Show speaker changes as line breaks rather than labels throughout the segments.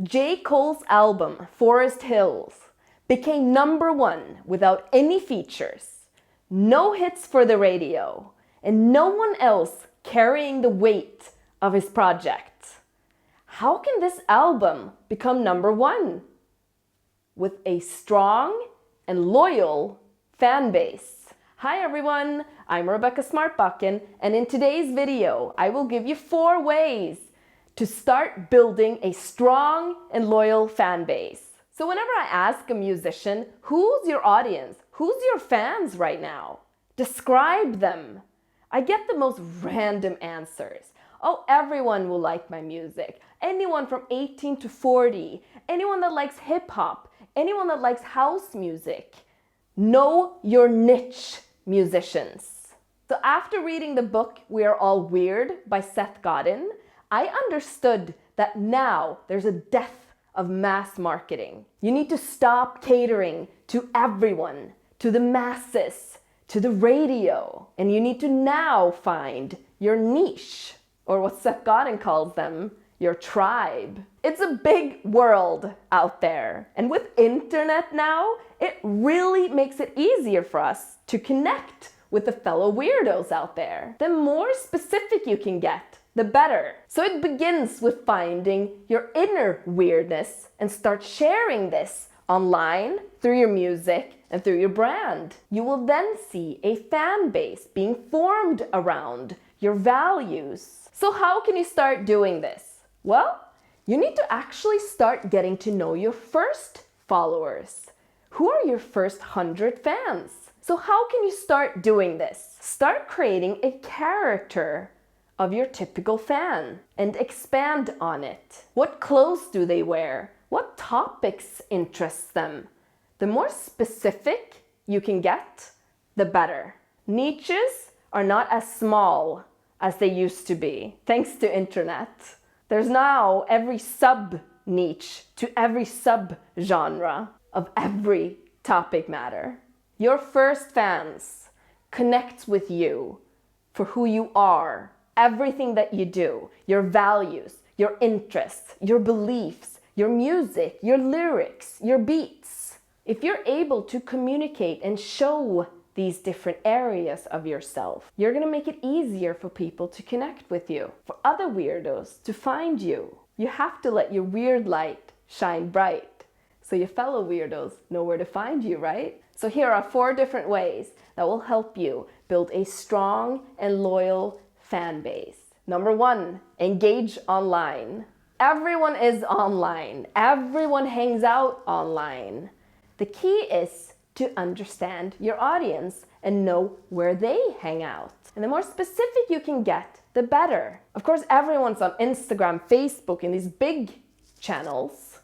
J. Cole's album, Forest Hills, became #1 without any features, no hits for the radio, and no one else carrying the weight of his project. How can this album become #1? With a strong and loyal fan base. Hi everyone, I'm Rebecca Smartbakken, and in today's video, I will give you 4 ways to start building a strong and loyal fan base. So whenever I ask a musician, who's your audience? Who's your fans right now? Describe them. I get the most random answers. Oh, everyone will like my music. Anyone from 18 to 40. Anyone that likes hip hop. Anyone that likes house music. Know your niche, musicians. So after reading the book We Are All Weird by Seth Godin, I understood that now there's a death of mass marketing. You need to stop catering to everyone, to the masses, to the radio, and you need to now find your niche, or what Seth Godin calls them, your tribe. It's a big world out there, and with internet now, it really makes it easier for us to connect with the fellow weirdos out there. The more specific you can get, the better. So it begins with finding your inner weirdness and start sharing this online, through your music, and through your brand. You will then see a fan base being formed around your values. So how can you start doing this? Well, you need to actually start getting to know your first followers. Who are your first 100 fans? So how can you start doing this? Start creating a character of your typical fan and expand on it. What clothes do they wear? What topics interest them? The more specific you can get, the better. Niches are not as small as they used to be, thanks to internet. There's now every sub-niche to every sub-genre of every topic matter. Your first fans connect with you for who you are, everything that you do, your values, your interests, your beliefs, your music, your lyrics, your beats. If you're able to communicate and show these different areas of yourself, you're gonna make it easier for people to connect with you, for other weirdos to find you. You have to let your weird light shine bright so your fellow weirdos know where to find you, right? So here are 4 different ways that will help you build a strong and loyal fan base. #1, engage online. Everyone is online. Everyone hangs out online. The key is to understand your audience and know where they hang out. And the more specific you can get, the better. Of course, everyone's on Instagram, Facebook, and these big channels.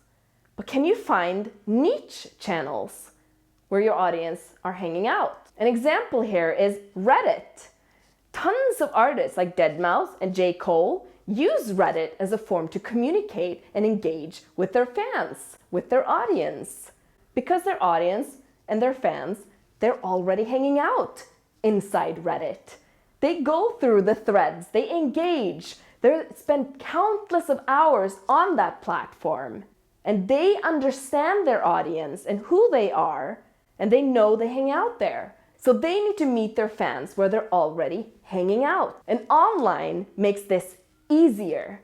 But can you find niche channels where your audience are hanging out? An example here is Reddit. Tons of artists like deadmau5 and J. Cole use Reddit as a form to communicate and engage with their fans, with their audience. Because their audience and their fans, they're already hanging out inside Reddit. They go through the threads, they engage, they spend countless of hours on that platform. And they understand their audience and who they are, and they know they hang out there. So they need to meet their fans where they're already hanging out. And online makes this easier.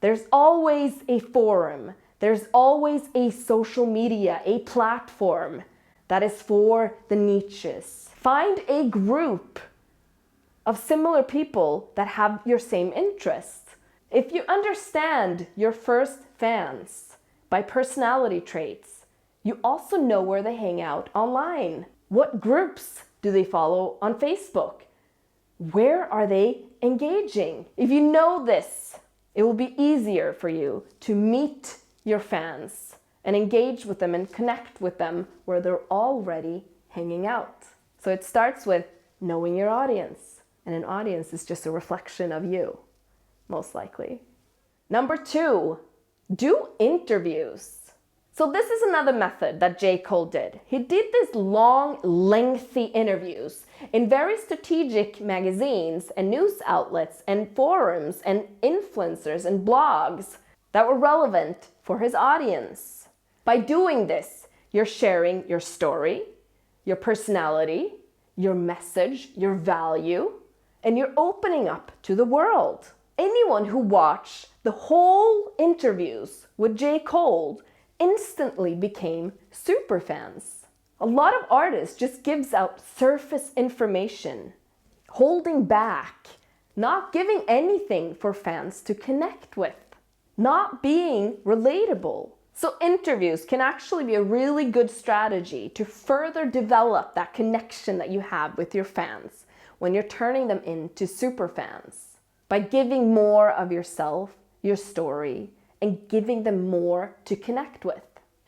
There's always a forum. There's always a social media, a platform that is for the niches. Find a group of similar people that have your same interests. If you understand your first fans by personality traits, you also know where they hang out online. What groups do they follow on Facebook? Where are they engaging? If you know this, it will be easier for you to meet your fans and engage with them and connect with them where they're already hanging out. So it starts with knowing your audience, and an audience is just a reflection of you, most likely. #2, do interviews. So this is another method that J. Cole did. He did these long, lengthy interviews in very strategic magazines and news outlets and forums and influencers and blogs. that were relevant for his audience. By doing this, you're sharing your story, your personality, your message, your value, and you're opening up to the world. Anyone who watched the whole interviews with J. Cole instantly became super fans. A lot of artists just gives out surface information, holding back, not giving anything for fans to connect with, not being relatable. So interviews can actually be a really good strategy to further develop that connection that you have with your fans when you're turning them into super fans. By giving more of yourself, your story, and giving them more to connect with.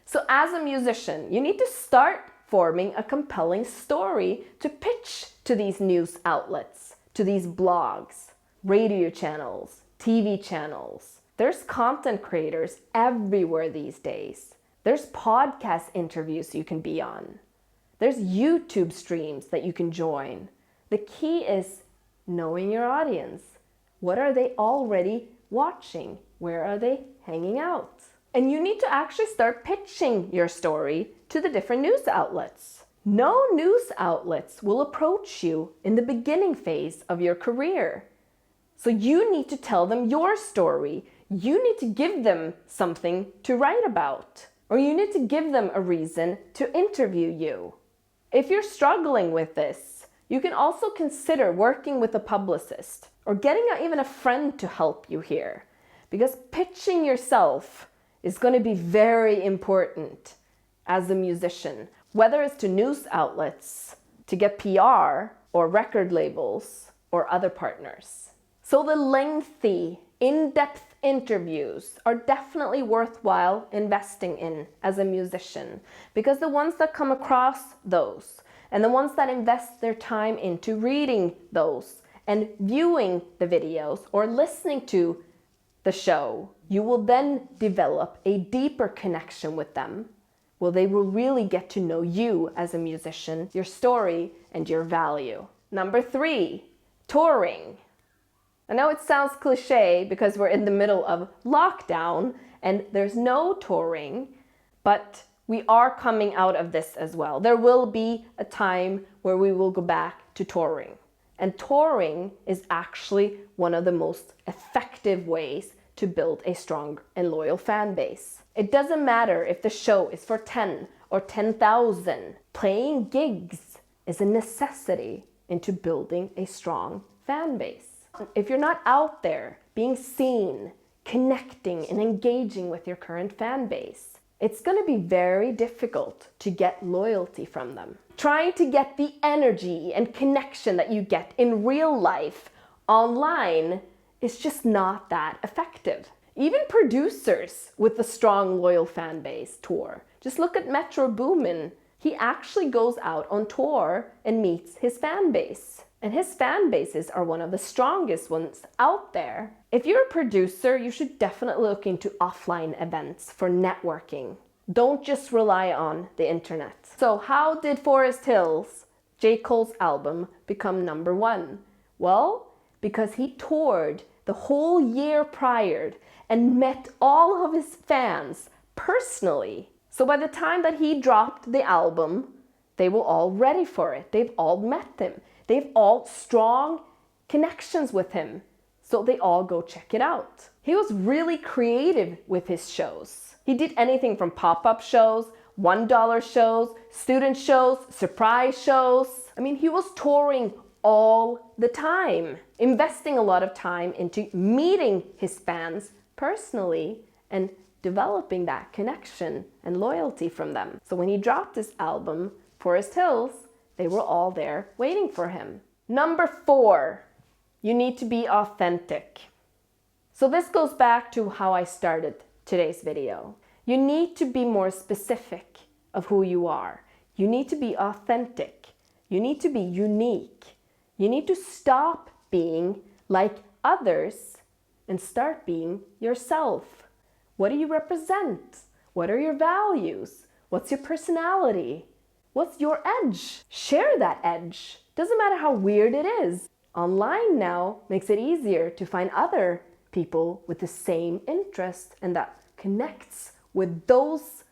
So as a musician, you need to start forming a compelling story to pitch to these news outlets, to these blogs, radio channels, TV channels. There's content creators everywhere these days. There's podcast interviews you can be on. There's YouTube streams that you can join. The key is knowing your audience. What are they already watching? Where are they hanging out? And you need to actually start pitching your story to the different news outlets. No news outlets will approach you in the beginning phase of your career. So you need to tell them your story. You need to give them something to write about, or you need to give them a reason to interview you. If you're struggling with this, you can also consider working with a publicist or getting even a friend to help you here, because pitching yourself is going to be very important as a musician, whether it's to news outlets, to get PR, or record labels, or other partners. So the lengthy, in-depth interviews are definitely worthwhile investing in as a musician, because the ones that come across those and the ones that invest their time into reading those and viewing the videos or listening to the show, you will then develop a deeper connection with them. Well, they will really get to know you as a musician, your story, and your value. Number 3, touring. I know it sounds cliche because we're in the middle of lockdown and there's no touring, but we are coming out of this as well. There will be a time where we will go back to touring. And touring is actually one of the most effective ways to build a strong and loyal fan base. It doesn't matter if the show is for 10 or 10,000. Playing gigs is a necessity into building a strong fan base. If you're not out there being seen, connecting and engaging with your current fan base, it's going to be very difficult to get loyalty from them. Trying to get the energy and connection that you get in real life online is just not that effective. Even producers with a strong loyal fan base tour. Just look at Metro Boomin. He actually goes out on tour and meets his fan base. And his fan bases are one of the strongest ones out there. If you're a producer, you should definitely look into offline events for networking. Don't just rely on the internet. So how did Forest Hills, J. Cole's album, become number 1? Well, because he toured the whole year prior and met all of his fans personally. So by the time that he dropped the album, they were all ready for it. They've all met him. They've all strong connections with him. So they all go check it out. He was really creative with his shows. He did anything from pop-up shows, $1 shows, student shows, surprise shows. I mean, he was touring all the time, investing a lot of time into meeting his fans personally and developing that connection and loyalty from them. So when he dropped his album, Forest Hills, they were all there waiting for him. Number 4, you need to be authentic. So this goes back to how I started today's video. You need to be more specific of who you are. You need to be authentic. You need to be unique. You need to stop being like others and start being yourself. What do you represent? What are your values? What's your personality? What's your edge? Share that edge. Doesn't matter how weird it is. Online now makes it easier to find other people with the same interest and that connects with those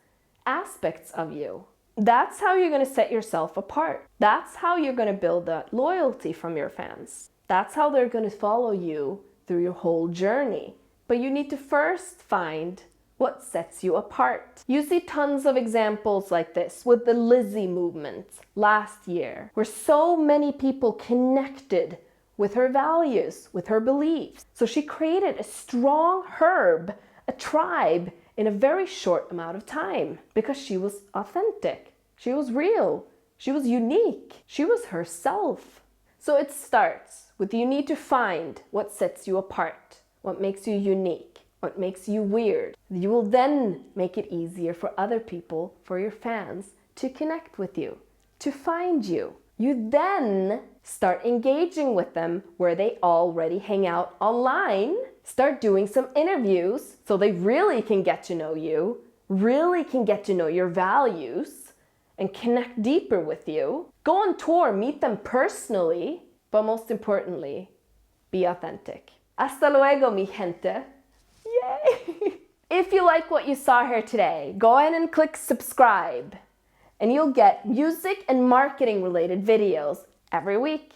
aspects of you. That's how you're going to set yourself apart. That's how you're going to build that loyalty from your fans. That's how they're going to follow you through your whole journey. But you need to first find what sets you apart. You see tons of examples like this with the Lizzie movement last year, where so many people connected with her values, with her beliefs. So she created a strong herd, a tribe, in a very short amount of time because she was authentic. She was real. She was unique. She was herself. So it starts with you need to find what sets you apart, what makes you unique, what makes you weird. You will then make it easier for other people, for your fans, to connect with you, to find you. You then start engaging with them where they already hang out online. Start doing some interviews so they really can get to know you, really can get to know your values, and connect deeper with you. Go on tour, meet them personally, but most importantly, be authentic. Hasta luego, mi gente. Yay! If you like what you saw here today, go ahead and click subscribe, and you'll get music and marketing related videos every week.